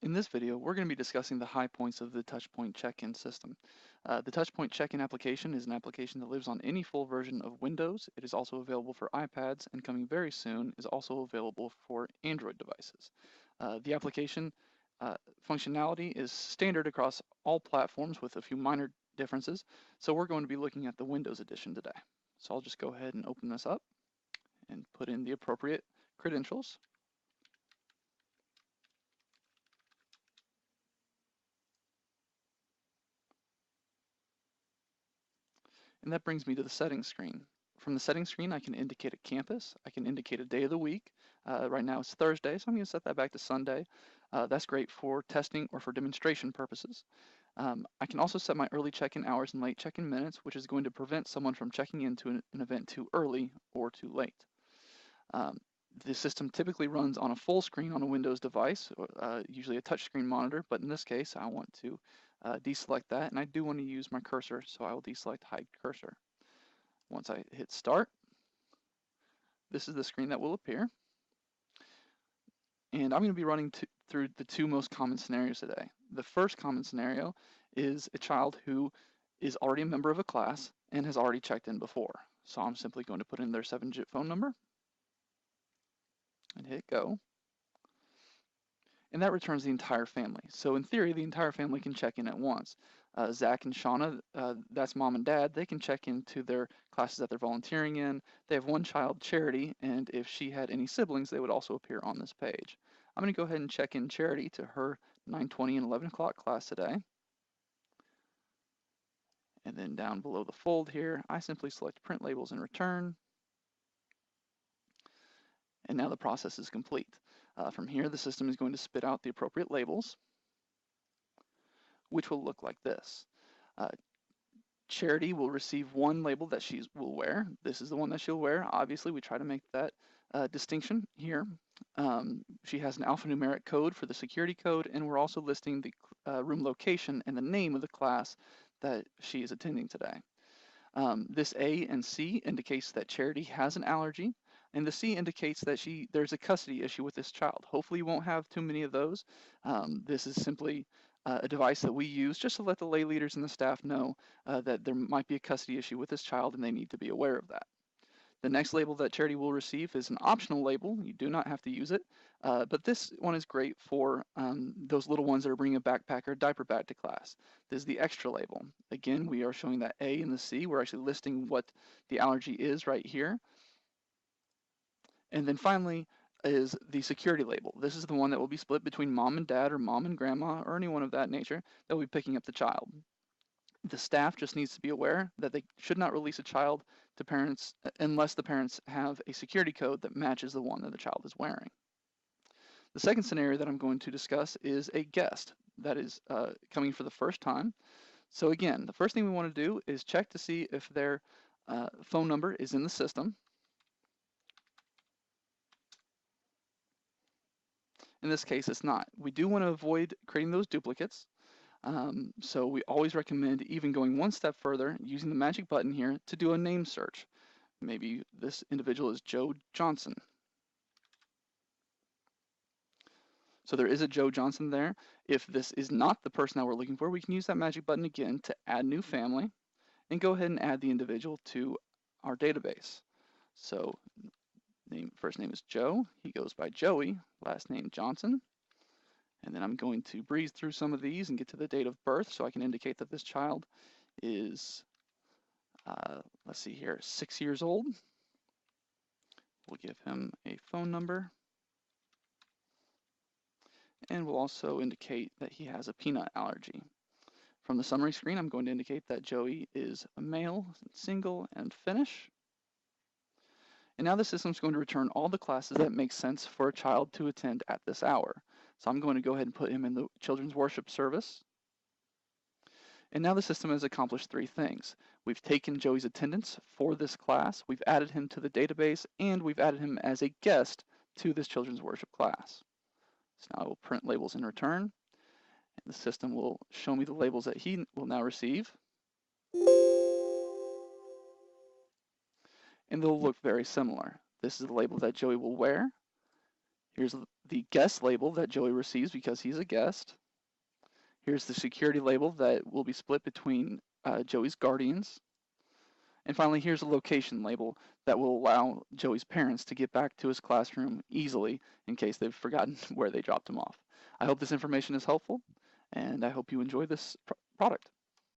In this video, we're going to be discussing the high points of the Touchpoint check-in system. The Touchpoint check-in application is an application that lives on any full version of Windows. It is also available for iPads, and coming very soon is also available for Android devices. The application functionality is standard across all platforms with a few minor differences, so we're going to be looking at the Windows edition today. So I'll just go ahead and open this up and put in the appropriate credentials. And that brings me to the settings screen. From the settings screen, I can indicate a campus. I can indicate a day of the week. Right now it's Thursday, so I'm going to set that back to Sunday. That's great for testing or for demonstration purposes. I can also set my early check-in hours and late check-in minutes, which is going to prevent someone from checking into an event too early or too late. The system typically runs on a full screen on a Windows device, usually a touchscreen monitor, but in this case I want to deselect that, and I do want to use my cursor, so I will deselect hide cursor. Once I hit start, this is the screen that will appear, and I'm going to be running through the two most common scenarios today. The first common scenario is a child who is already a member of a class and has already checked in before. So I'm simply going to put in their 7-digit phone number and hit go. And that returns the entire family. So in theory, the entire family can check in at once. Zach and Shauna, that's mom and dad, they can check into their classes that they're volunteering in. They have one child, Charity, and if she had any siblings, they would also appear on this page. I'm going to go ahead and check in Charity to her 9:20 and 11 o'clock class today. And then down below the fold here, I simply select print labels and return. And now the process is complete. From here, the system is going to spit out the appropriate labels, which will look like this. Charity will receive one label that she will wear. This is the one that she'll wear. Obviously, we try to make that distinction here. She has an alphanumeric code for the security code, and we're also listing the room location and the name of the class that she is attending today. This A and C indicates that Charity has an allergy, and the C indicates that there's a custody issue with this child. Hopefully you won't have too many of those. This is simply a device that we use just to let the lay leaders and the staff know that there might be a custody issue with this child and they need to be aware of that. The next label that Charity will receive is an optional label. You do not have to use it, but this one is great for those little ones that are bringing a backpack or a diaper bag to class. This is the extra label. Again, we are showing that A and the C. We're actually listing what the allergy is right here. And then finally is the security label. This is the one that will be split between mom and dad or mom and grandma or anyone of that nature that will be picking up the child. The staff just needs to be aware that they should not release a child to parents unless the parents have a security code that matches the one that the child is wearing. The second scenario that I'm going to discuss is a guest that is coming for the first time. So again, the first thing we want to do is check to see if their phone number is in the system. In this case, it's not. We do want to avoid creating those duplicates. So we always recommend even going one step further, using the magic button here to do a name search. Maybe this individual is Joe Johnson. So there is a Joe Johnson there. If this is not the person that we're looking for, we can use that magic button again to add new family and go ahead and add the individual to our database. So first name is Joe. He goes by Joey, last name Johnson. And then I'm going to breeze through some of these and get to the date of birth so I can indicate that this child is, let's see here, 6 years old. We'll give him a phone number. And we'll also indicate that he has a peanut allergy. From the summary screen, I'm going to indicate that Joey is a male, single, and Finnish. And now the system's going to return all the classes that make sense for a child to attend at this hour. So I'm going to go ahead and put him in the children's worship service. And now the system has accomplished 3 things. We've taken Joey's attendance for this class, we've added him to the database, and we've added him as a guest to this children's worship class. So now I will print labels in return, and the system will show me the labels that he will now receive. And they'll look very similar. This is the label that Joey will wear. Here's the guest label that Joey receives because he's a guest. Here's the security label that will be split between Joey's guardians. And finally, here's a location label that will allow Joey's parents to get back to his classroom easily in case they've forgotten where they dropped him off. I hope this information is helpful, and I hope you enjoy this product.